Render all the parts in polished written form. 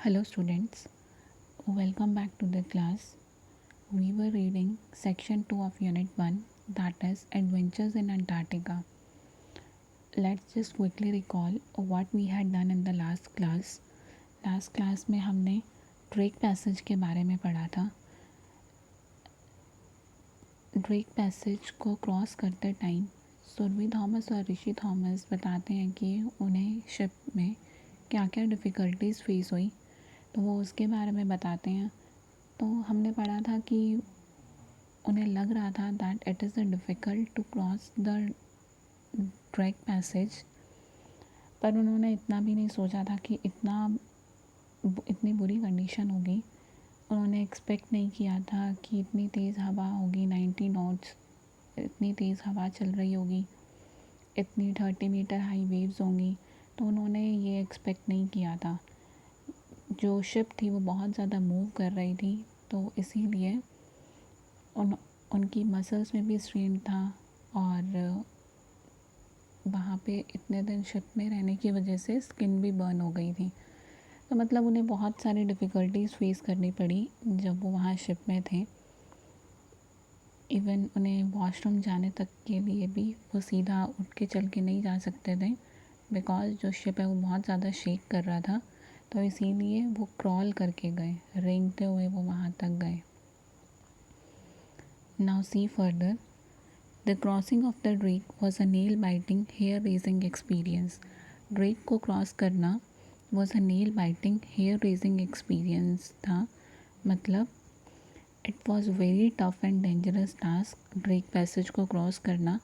Hello students, welcome back to the class. We were reading section 2 of unit 1, that is Adventures in Antarctica. Let's just quickly recall what we had done in the last class. Last class में हमने Drake passage के बारे में पढ़ा था. Drake passage को cross करते time Surabhi Thomas और ऋषि थॉमस बताते हैं कि उन्हें शिप में क्या क्या डिफ़िकल्टीज़ फेस हुई, तो वो उसके बारे में बताते हैं. तो हमने पढ़ा था कि उन्हें लग रहा था that it is difficult to cross the Drake passage, पर उन्होंने इतना भी नहीं सोचा था कि इतनी बुरी कंडीशन होगी. उन्होंने एक्सपेक्ट नहीं किया था कि इतनी तेज़ हवा होगी, 90 नॉट्स इतनी तेज़ हवा चल रही होगी, इतनी 30 मीटर हाई वेव्स होंगी. तो उन्होंने ये एक्सपेक्ट नहीं किया था. जो शिप थी वो बहुत ज़्यादा मूव कर रही थी, तो इसीलिए उनकी मसल्स में भी स्ट्रेन था और वहाँ पे इतने दिन शिप में रहने की वजह से स्किन भी बर्न हो गई थी. तो मतलब उन्हें बहुत सारी डिफ़िकल्टीज़ फेस करनी पड़ी जब वो वहाँ शिप में थे. इवन उन्हें वॉशरूम जाने तक के लिए भी वो सीधा उठ के चल के नहीं जा सकते थे, बिकॉज़ जो शिप है वो बहुत ज़्यादा शेक कर रहा था. तो इसीलिए वो क्रॉल करके गए, रेंगते हुए वो वहाँ तक गए. Now see further. The crossing of the Drake was a nail-biting, hair-raising experience. Drake को क्रॉस करना was a nail-biting, hair-raising experience था. मतलब it was very tough and dangerous task. Drake passage को क्रॉस करना,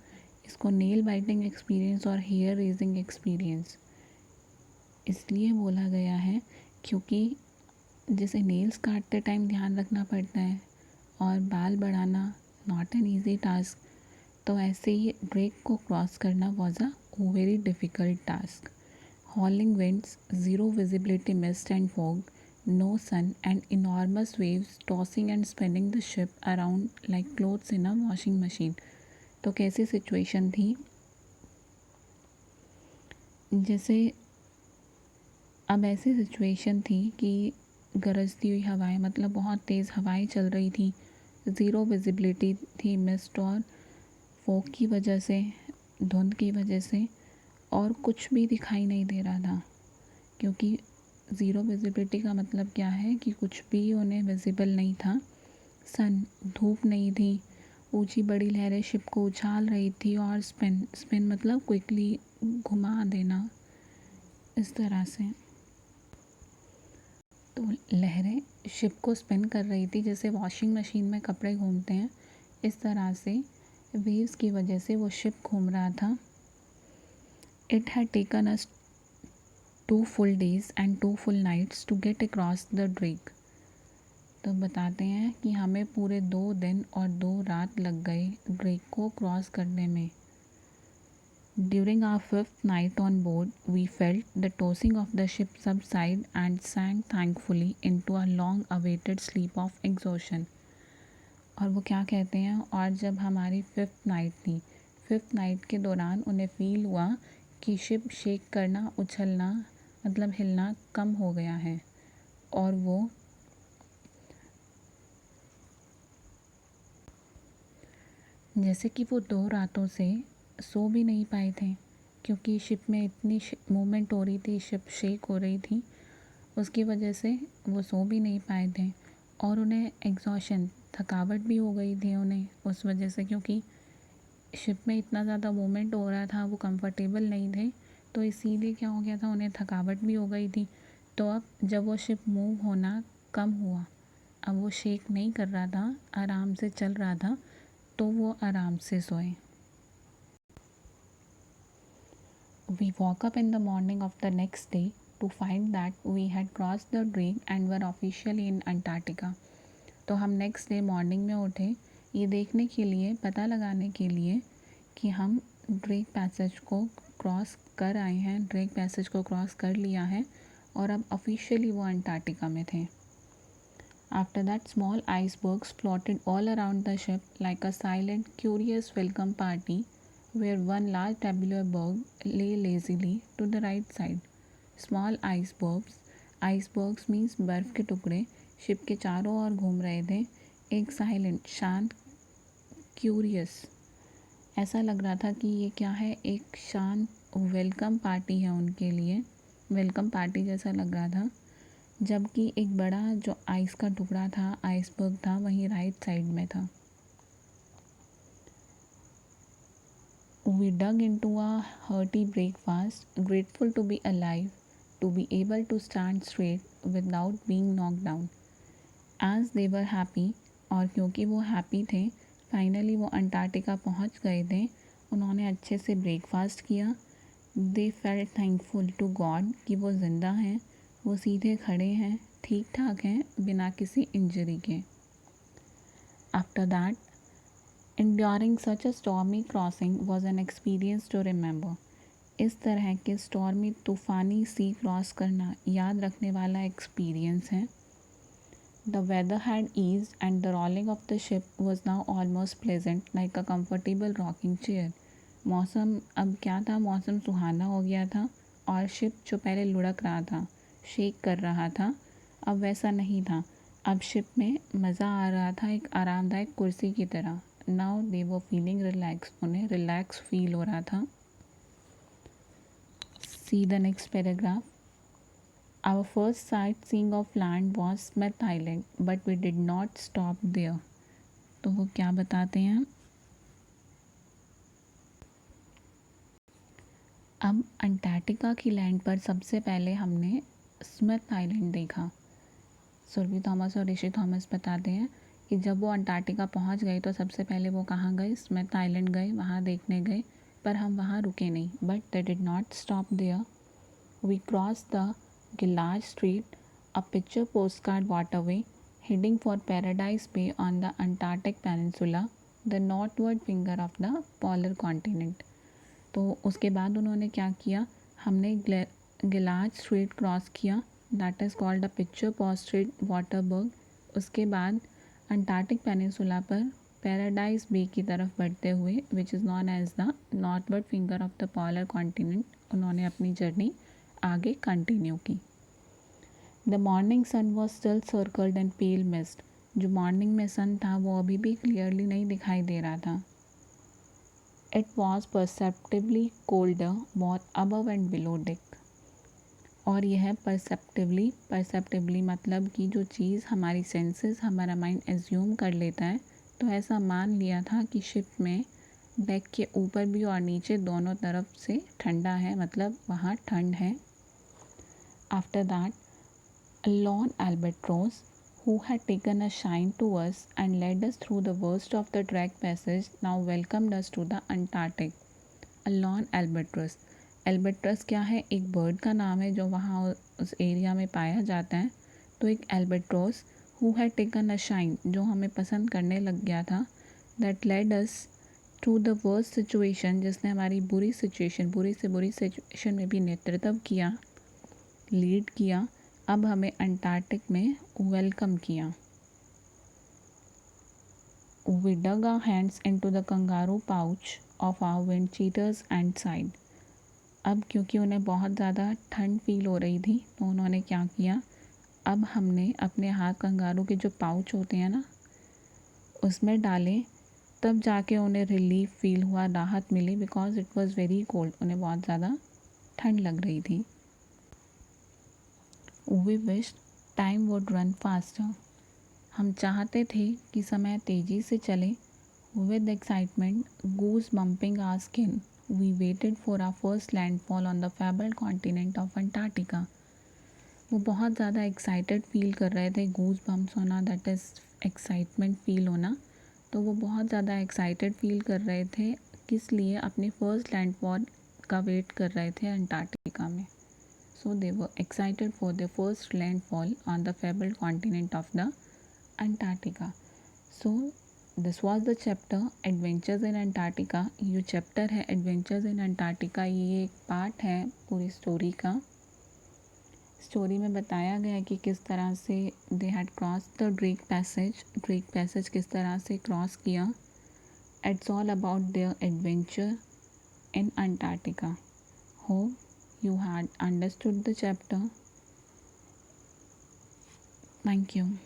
इसको nail-biting experience और hair-raising experience इसलिए बोला गया है क्योंकि जैसे नेल्स काटते टाइम ध्यान रखना पड़ता है और बाल बढ़ाना नॉट एन ईजी टास्क, तो ऐसे ही ड्रेक को क्रॉस करना was a very difficult task. Howling winds, zero visibility, mist and fog, no sun and enormous waves tossing and spinning the ship around like clothes in a washing machine. तो कैसी situation थी, जैसे अब ऐसी situation थी कि गरजती हुई हवाएं, मतलब बहुत तेज़ हवाएं चल रही थी, ज़ीरो विजिबिलिटी थी मिस्ट और फॉग की वजह से, धुंध की वजह से, और कुछ भी दिखाई नहीं दे रहा था. क्योंकि ज़ीरो विजिबिलिटी का मतलब क्या है कि कुछ भी उन्हें विजिबल नहीं था. सन, धूप नहीं थी, ऊंची बड़ी लहरें शिप को उछाल रही थी और स्पिन मतलब क्विकली घुमा देना, इस तरह से. तो लहरें शिप को स्पिन कर रही थी जैसे वॉशिंग मशीन में कपड़े घूमते हैं, इस तरह से वेव्स की वजह से वो शिप घूम रहा था. It had taken us 2 full days and 2 full nights to get across the Drake. तो बताते हैं कि हमें पूरे 2 दिन और 2 रात लग गए ड्रेक को क्रॉस करने में. During our 5th night on board, we felt the tossing of the ship subside and sank thankfully into a long-awaited sleep of exhaustion. और वो क्या कहते हैं, और जब हमारी 5th नाइट थी, 5th नाइट के दौरान उन्हें फ़ील हुआ कि शिप शेक करना, उछलना मतलब हिलना कम हो गया है, और वो जैसे कि वो 2 रातों से सो भी नहीं पाए थे क्योंकि शिप में इतनी मूवमेंट हो रही थी, शिप शेक हो रही थी, उसकी वजह से वो सो भी नहीं पाए थे. और उन्हें एग्जॉशन, थकावट भी हो गई थी उन्हें उस वजह से, क्योंकि शिप में इतना ज़्यादा मूवमेंट हो रहा था, वो कंफर्टेबल नहीं थे, तो इसीलिए क्या हो गया था, उन्हें थकावट भी हो गई थी. तो अब जब वो शिप मूव होना कम हुआ, अब वो शेक नहीं कर रहा था, आराम से चल रहा था, तो वो आराम से सोए. We woke up in the morning of the next day to find that we had crossed the Drake and were officially in Antarctica. तो हम नेक्स्ट डे मॉर्निंग में उठे ये देखने के लिए, पता लगाने के लिए कि हम ड्रेक पैसेज को क्रॉस कर आए हैं, ड्रेक पैसेज को क्रॉस कर लिया है और अब ऑफिशियली वो अंटार्कटिका में थे. After that, small icebergs floated all around the ship like a silent, curious welcome party, where one large tabular berg lay lazily to the right side. Small icebergs, icebergs means बर्फ़ के टुकड़े ship के चारों ओर घूम रहे थे। एक silent, शांत, क्यूरियस, ऐसा लग रहा था कि ये क्या है, एक शांत वेलकम पार्टी है उनके लिए, वेलकम पार्टी जैसा लग रहा था। जबकि एक बड़ा जो आइस का टुकड़ा था, आइसबर्ग था, वहीं राइट साइड में था। We dug into a hearty breakfast, grateful to be alive, to be able to stand straight without being knocked down. As they were happy, और क्योंकि वो हैप्पी थे, फाइनली वो अंटार्कटिका पहुंच गए थे, उन्होंने अच्छे से ब्रेकफास्ट किया। They felt thankful to God कि वो ज़िंदा हैं, वो सीधे खड़े हैं, ठीक ठाक हैं, बिना किसी इंजरी के। After that, enduring such a stormy crossing was an experience to remember. इस तरह के स्टॉर्मी तूफ़ानी सी क्रॉस करना याद रखने वाला एक्सपीरियंस है। The weather had eased and the rolling of the ship was now almost pleasant like a comfortable rocking chair. मौसम अब क्या था, मौसम सुहाना हो गया था और शिप जो पहले लुढ़क रहा था, शेक कर रहा था, अब वैसा नहीं था। अब शिप में मज़ा आ रहा था, एक आरामदायक कुर्सी की तरह। Now they were feeling relax, उन्हें रिलैक्स फील हो रहा था। See the next paragraph. Our first sight seeing of land was Smith island but we did not stop there. तो वो क्या बताते हैं, अब अंटार्कटिका की लैंड पर सबसे पहले हमने स्मिथ आइलैंड देखा। सुरभि थॉमस और ऋषि थॉमस बताते हैं कि जब वो अंटार्कटिका पहुंच गए तो सबसे पहले वो कहाँ गए, स्मिथ आइलैंड गए, वहाँ देखने गए, पर हम वहाँ रुके नहीं। But they did not stop there, we cross the Gerlache strait, a picture postcard waterway heading for Paradise Bay on the Antarctic Peninsula, the northward finger of the polar continent. तो उसके बाद उन्होंने क्या किया, हमने गिलाज स्ट्रीट क्रॉस किया, that is called a picture posted वाटरबर्ग। उसके बाद अंटार्कटिक पेनिनसुला पर पैराडाइज बे की तरफ बढ़ते हुए, which is known as the northward finger of the polar continent, उन्होंने अपनी जर्नी आगे कंटिन्यू की। The morning sun was still circled and pale mist, जो मॉर्निंग में सन था वो अभी भी क्लियरली नहीं दिखाई दे रहा था। It was perceptibly colder both above and below deck, और यह परसेप्टिवली मतलब कि जो चीज़ हमारी सेंसेस, हमारा माइंड एज्यूम कर लेता है, तो ऐसा मान लिया था कि शिप में डेक के ऊपर भी और नीचे दोनों तरफ से ठंडा है, मतलब वहाँ ठंड है। After that, a lone albatross, who had taken a shine to us and led us through the worst of the drag passage, now welcomed us to the Antarctic. A lone albatross. albatross क्या है, एक bird का नाम है जो वहाँ उस area में पाया जाता है। तो एक albatross who had taken a shine, जो हमें पसंद करने लग गया था, that led us through the worst situation, जिसने हमारी बुरी से बुरी सिचुएशन में भी नेतृत्व किया, लीड किया, अब हमें अंटार्कटिक में वेलकम किया। We dug our hands into the kangaroo pouch of our wind cheaters and sighed. अब क्योंकि उन्हें बहुत ज़्यादा ठंड फील हो रही थी, तो उन्होंने क्या किया, अब हमने अपने हाथ कंगारू के जो पाउच होते हैं ना, उसमें डाले, तब जाके उन्हें रिलीफ फील हुआ, राहत मिली, because it was very cold, उन्हें बहुत ज़्यादा ठंड लग रही थी। We wished time would run faster. हम चाहते थे कि समय तेज़ी से चले। With excitement, goose bumping our skin, we waited for our first landfall on the fabled continent of Antarctica. वो बहुत ज़्यादा एक्साइटेड फील कर रहे थे, गूज बम्प्स होना, दैट इज़ एक्साइटमेंट फील होना। तो वो बहुत ज़्यादा एक्साइटेड फील कर रहे थे, किस लिए, अपने फर्स्ट लैंडफॉल का वेट कर रहे थे अंटार्कटिका में। So they were excited for their first landfall on the fabled continent of the Antarctica. So this was the chapter Adventures in Antarctica. ये चैप्टर है Adventures in Antarctica, ये एक part है पूरी स्टोरी का। स्टोरी में बताया गया है कि किस तरह से they had crossed the Drake Passage किस तरह से क्रॉस किया। It's all about their adventure in Antarctica. Hope you had understood the chapter. Thank you.